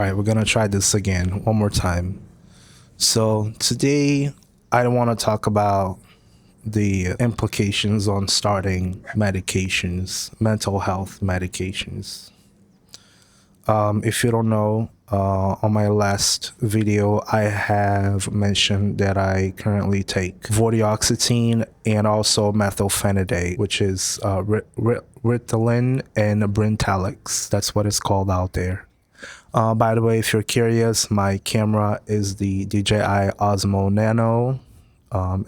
All right, we're gonna try this again one more time. So today I want to talk about the implications on starting medications, mental health medications. If you don't know, on my last video, I have mentioned that I currently take Vortioxetine and also Methylphenidate, which is Ritalin and Brintellix. That's what it's called out there. By the way, if you're curious, my camera is the DJI Osmo Nano.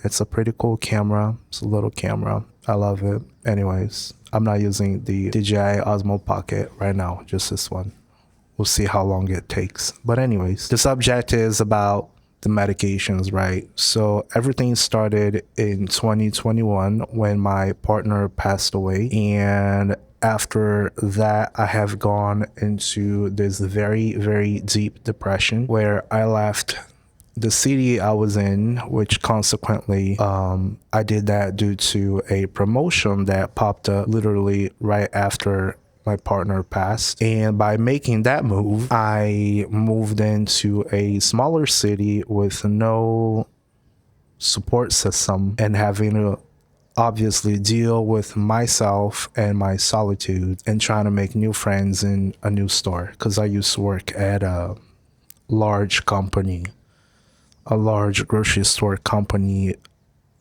It's a pretty cool camera. It's a little camera. I love it. Anyways, I'm not using the DJI Osmo Pocket right now, just this one. We'll see how long it takes. But anyways, the subject is about the medications, right? So everything started in 2021 when my partner passed away, and after that, I have gone into this very, very deep depression where I left the city I was in, which consequently, I did that due to a promotion that popped up literally right after my partner passed. And by making that move, I moved into a smaller city with no support system and having to obviously deal with myself and my solitude and trying to make new friends in a new store, because I used to work at a large company, a large grocery store company.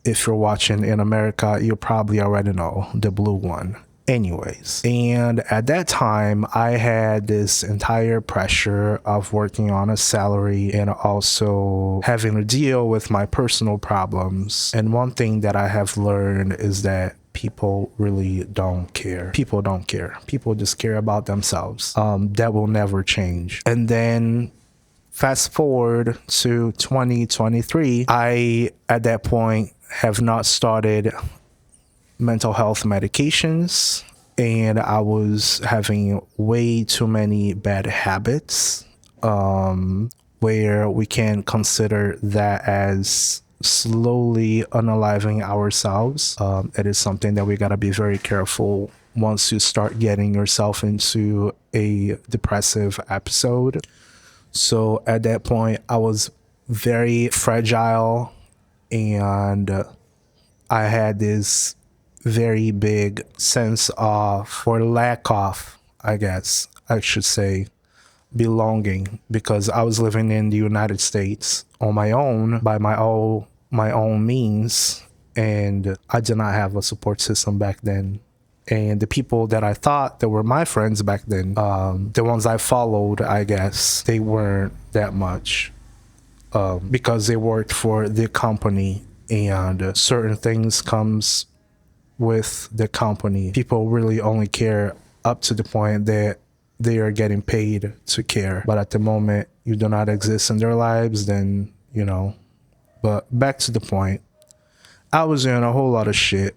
If you're watching in America, you probably already know, the blue one. Anyways, and at that time, I had this entire pressure of working on a salary and also having to deal with my personal problems. And one thing that I have learned is that people really don't care. People don't care. People just care about themselves. That will never change. And then fast forward to 2023, I, at that point, have not started mental health medications, and I was having way too many bad habits, where we can consider that as slowly unaliving ourselves. It is something that we got to be very careful once you start getting yourself into a depressive episode. So at that point, I was very fragile, and I had this very big sense of, or lack of, I guess I should say, belonging, because I was living in the United States on my own, by my own means, and I did not have a support system back then. And the people that I thought that were my friends back then, the ones I followed, I guess, they weren't that much, because they worked for the company, and certain things comes with the company. People really only care up to the point that they are getting paid to care. But at the moment you do not exist in their lives, then, you know. But back to the point, I was in a whole lot of shit,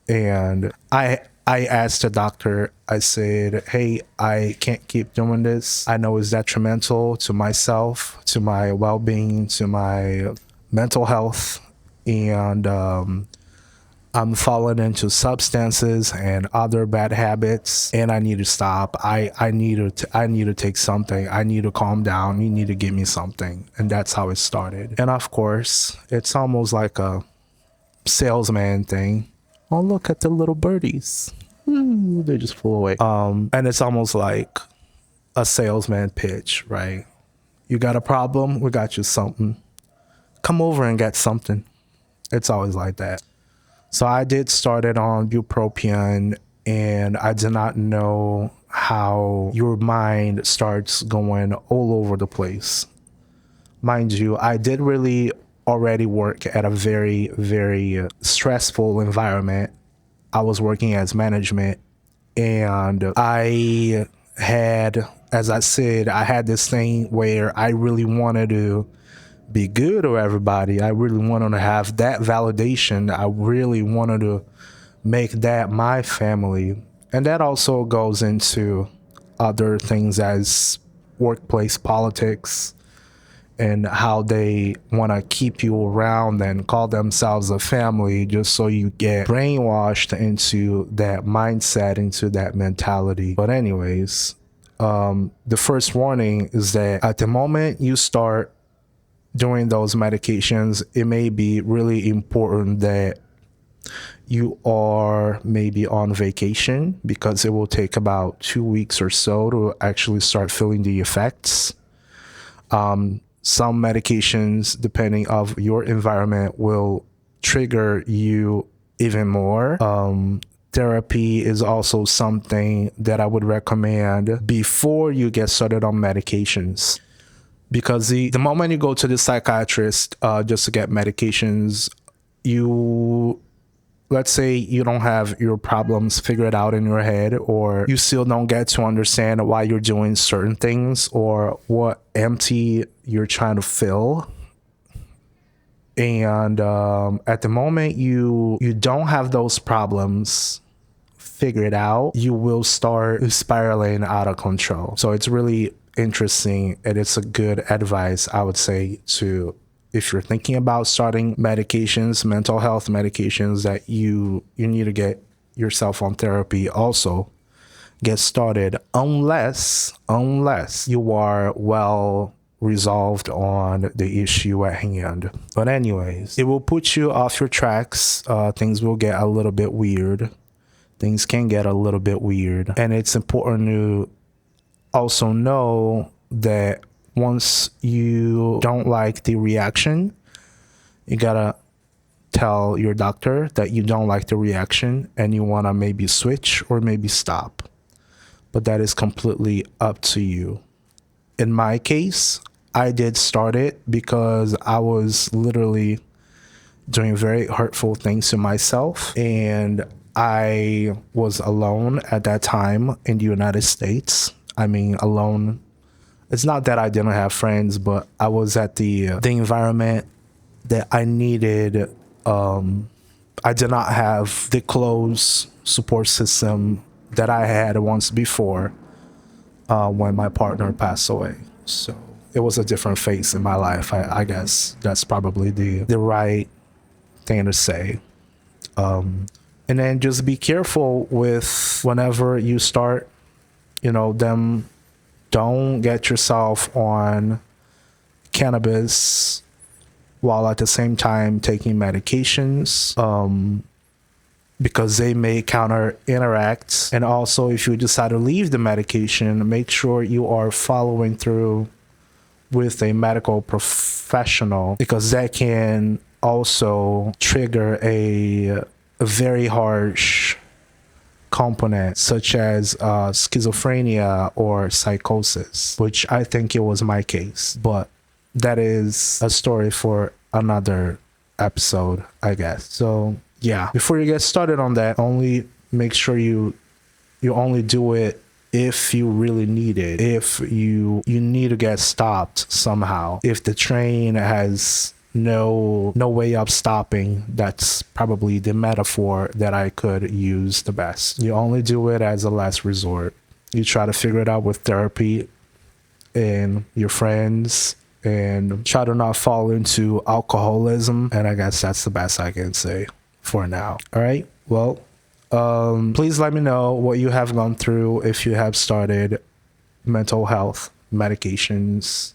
and I asked the doctor, I said, hey, I can't keep doing this. I know it's detrimental to myself, to my well-being, to my mental health, and I'm falling into substances and other bad habits, and I need to stop. I need to take something. I need to calm down. You need to give me something. And that's how it started. And of course, it's almost like a salesman thing. Oh, look at the little birdies. Ooh, they just flew away. And it's almost like a salesman pitch, right? You got a problem? We got you something. Come over and get something. It's always like that. So I did start it on Bupropion, and I did not know how your mind starts going all over the place. Mind you, I did really already work at a very, very stressful environment. I was working as management, and I had, as I said, I had this thing where I really wanted to be good to everybody. I really wanted to have that validation. I really wanted to make that my family. And that also goes into other things as workplace politics and how they want to keep you around and call themselves a family, just so you get brainwashed into that mindset, into that mentality. But anyways, The first warning is that at the moment you start doing those medications, it may be really important that you are maybe on vacation, because it will take about 2 weeks or so to actually start feeling the effects. Some medications, depending of your environment, will trigger you even more. Therapy is also something that I would recommend before you get started on medications, because the moment you go to the psychiatrist just to get medications, let's say you don't have your problems figured out in your head, or you still don't get to understand why you're doing certain things or what empty you're trying to fill. And at the moment you don't have those problems figured out, you will start spiraling out of control. So it's really interesting, and it's a good advice, I would say, to if you're thinking about starting medications, mental health medications, that you need to get yourself on therapy. Also get started, unless you are well resolved on the issue at hand. But anyways, it will put you off your tracks. Things will get a little bit weird. Things can get a little bit weird. And it's important to also know that once you don't like the reaction, you gotta tell your doctor that you don't like the reaction and you wanna maybe switch or maybe stop. But that is completely up to you. In my case, I did start it because I was literally doing very hurtful things to myself, and I was alone at that time in the United States. I mean, alone. It's not that I didn't have friends, but I was at the environment that I needed. I did not have the close support system that I had once before when my partner passed away. So it was a different phase in my life. I guess that's probably the right thing to say. And then just be careful with whenever you start, them. Don't get yourself on cannabis while at the same time taking medications, because they may interact. And also, if you decide to leave the medication, make sure you are following through with a medical professional, because that can also trigger a very harsh component, such as schizophrenia or psychosis, which I think it was my case. But that is a story for another episode, I guess. So yeah, before you get started on that, only make sure you only do it if you really need it, if you need to get stopped somehow. If the train has no way of stopping, that's probably the metaphor that I could use the best. You only do it as a last resort. You try to figure it out with therapy and your friends, and try to not fall into alcoholism. And I guess that's the best I can say for now. All right, well, please let me know what you have gone through if you have started mental health medications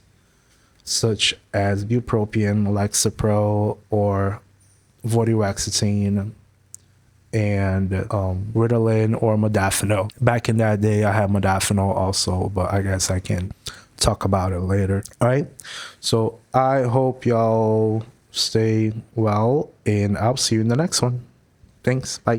such as Bupropion, Lexapro, or Vortioxetine, and Ritalin or Modafinil. Back in that day, I had Modafinil also, but I guess I can talk about it later. All right, so I hope y'all stay well, and I'll see you in the next one. Thanks, bye.